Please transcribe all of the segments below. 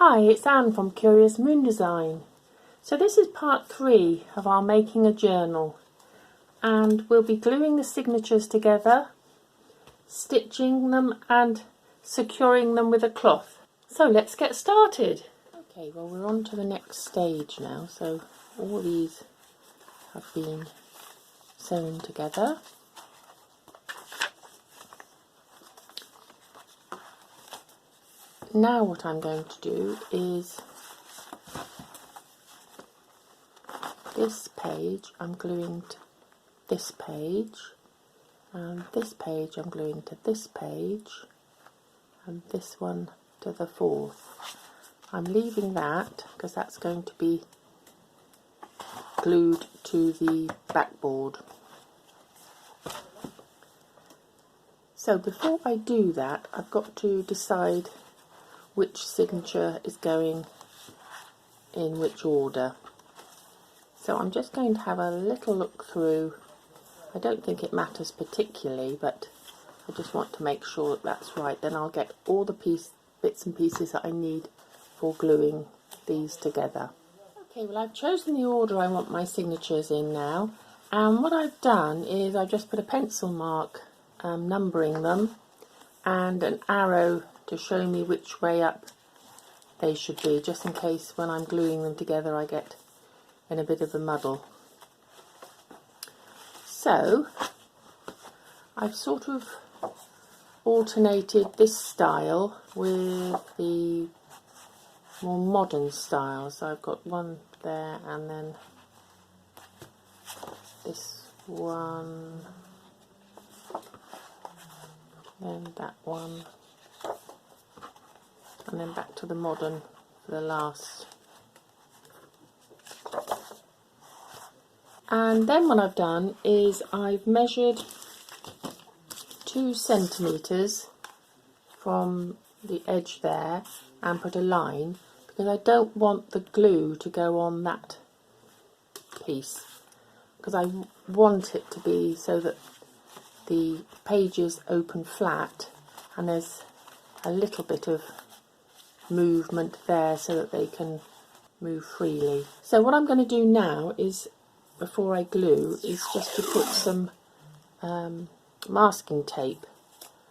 Hi, it's Anne from Curious Moon Design. So this is part 3 of our making a journal, and we'll be gluing the signatures together, stitching them and securing them with a cloth. So let's get started. Okay, well we're on to the next stage now. So all these have been sewn together. Now what I'm going to do is this page I'm gluing to this page, and this page I'm gluing to this page, and this one to the fourth. I'm leaving that because that's going to be glued to the backboard. So before I do that, I've got to decide which signature is going in which order. So I'm just going to have a little look through. I don't think it matters particularly, but I just want to make sure that that's right. Then I'll get all the bits and pieces that I need for gluing these together. Okay, well I've chosen the order I want my signatures in now, and what I've done is I've just put a pencil mark numbering them and an arrow to show me which way up they should be, just in case when I'm gluing them together I get in a bit of a muddle. So I've sort of alternated this style with the more modern style. So I've got one there and then this one, then that one, and then back to the modern for the last. And then what I've done is I've measured 2 centimetres from the edge there and put a line, because I don't want the glue to go on that piece, because I want it to be so that the pages open flat and there's a little bit of movement there so that they can move freely. So what I'm going to do now is, before I glue, is just to put some masking tape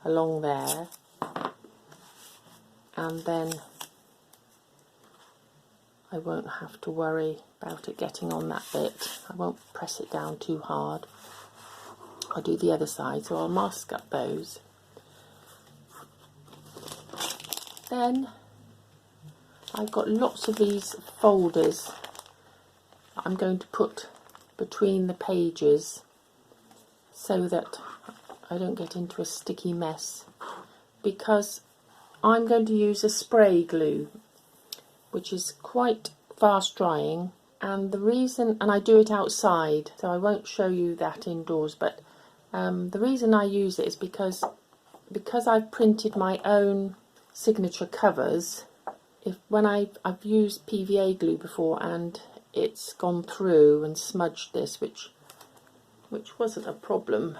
along there, and then I won't have to worry about it getting on that bit. I won't press it down too hard. I'll do the other side, so I'll mask up those. Then I've got lots of these folders I'm going to put between the pages so that I don't get into a sticky mess, because I'm going to use a spray glue which is quite fast drying, and the reason, and I do it outside so I won't show you that indoors, but the reason I use it is because I've printed my own signature covers. When I've used PVA glue before and it's gone through and smudged this, which wasn't a problem.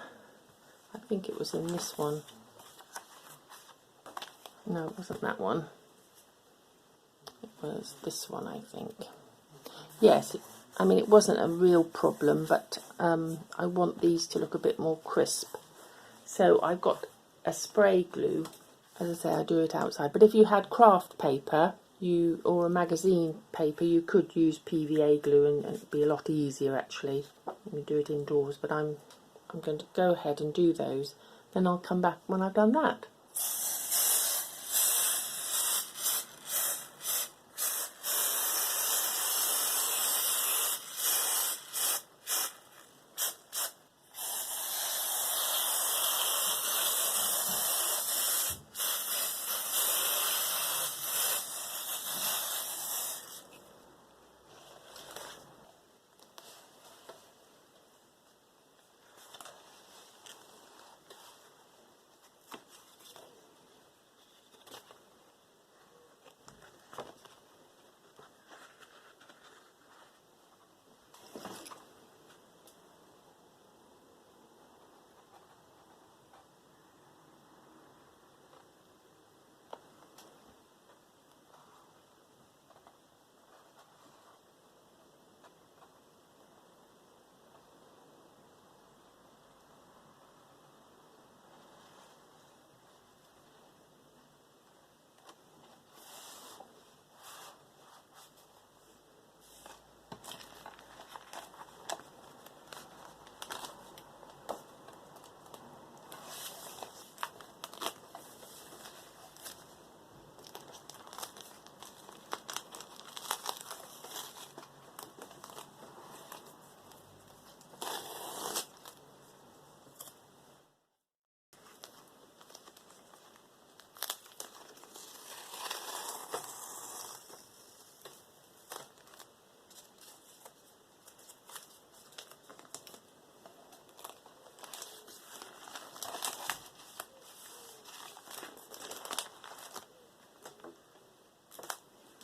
I think it was in this one. No, it wasn't that one. It was this one, I think. Yes, I mean, it wasn't a real problem, but I want these to look a bit more crisp. So I've got a spray glue. As I say, I do it outside. But if you had craft paper, or a magazine paper, you could use PVA glue, and it'd be a lot easier actually. You do it indoors, but I'm going to go ahead and do those. Then I'll come back when I've done that.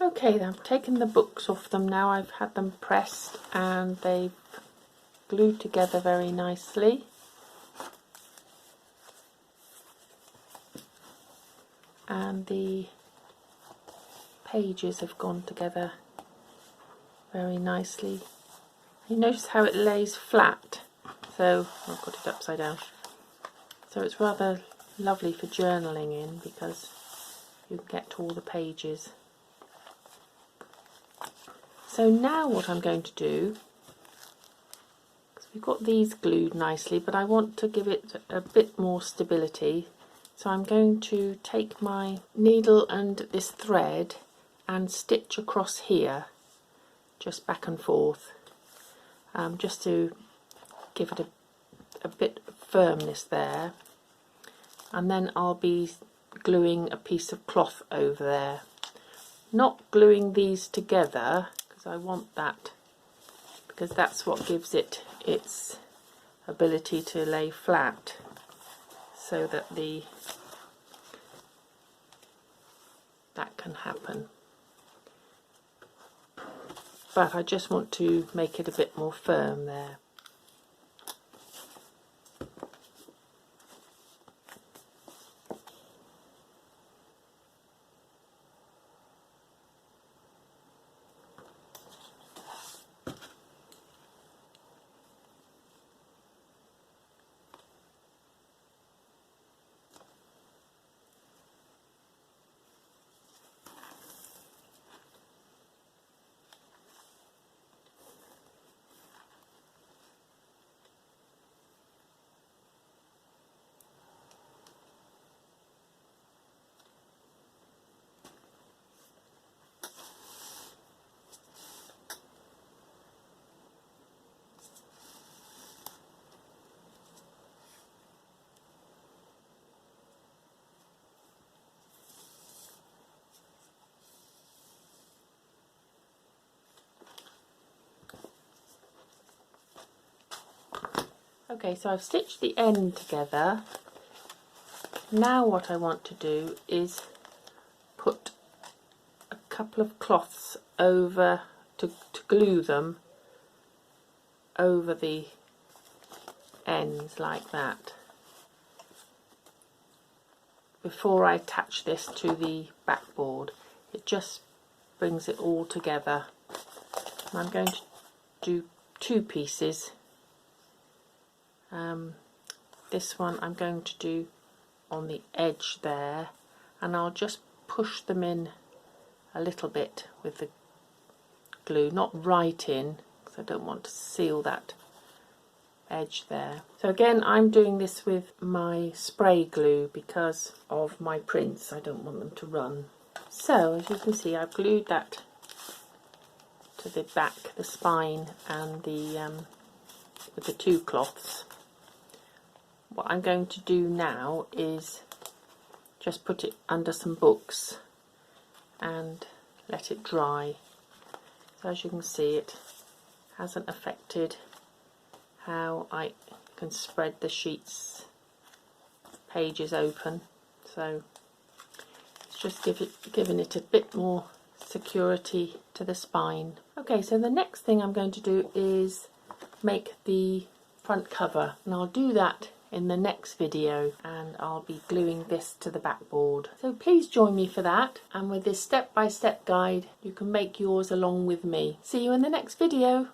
Okay, then I've taken the books off them now. I've had them pressed and they've glued together very nicely. And the pages have gone together very nicely. You notice how it lays flat, so I've got it upside down. So it's rather lovely for journaling in because you get all the pages. So now what I'm going to do, because we've got these glued nicely, but I want to give it a bit more stability. So I'm going to take my needle and this thread and stitch across here, just back and forth, just to give it a bit of firmness there. And then I'll be gluing a piece of cloth over there. Not gluing these together, because I want that, because that's what gives it its ability to lay flat, so that that can happen. But I just want to make it a bit more firm there. Okay, so I've stitched the end together. Now what I want to do is put a couple of cloths over to glue them over the ends like that before I attach this to the backboard. It just brings it all together. And I'm going to do two pieces. This one I'm going to do on the edge there, and I'll just push them in a little bit with the glue, not right in, because I don't want to seal that edge there. So again, I'm doing this with my spray glue because of my prints. I don't want them to run. So as you can see, I've glued that to the back, the spine, and the with the two cloths. What I'm going to do now is just put it under some books and let it dry. So as you can see, it hasn't affected how I can spread the sheets, pages open. So it's just giving it a bit more security to the spine. Okay, so the next thing I'm going to do is make the front cover, and I'll do that in the next video, and I'll be gluing this to the backboard. So please join me for that, and with this step-by-step guide you can make yours along with me. See you in the next video.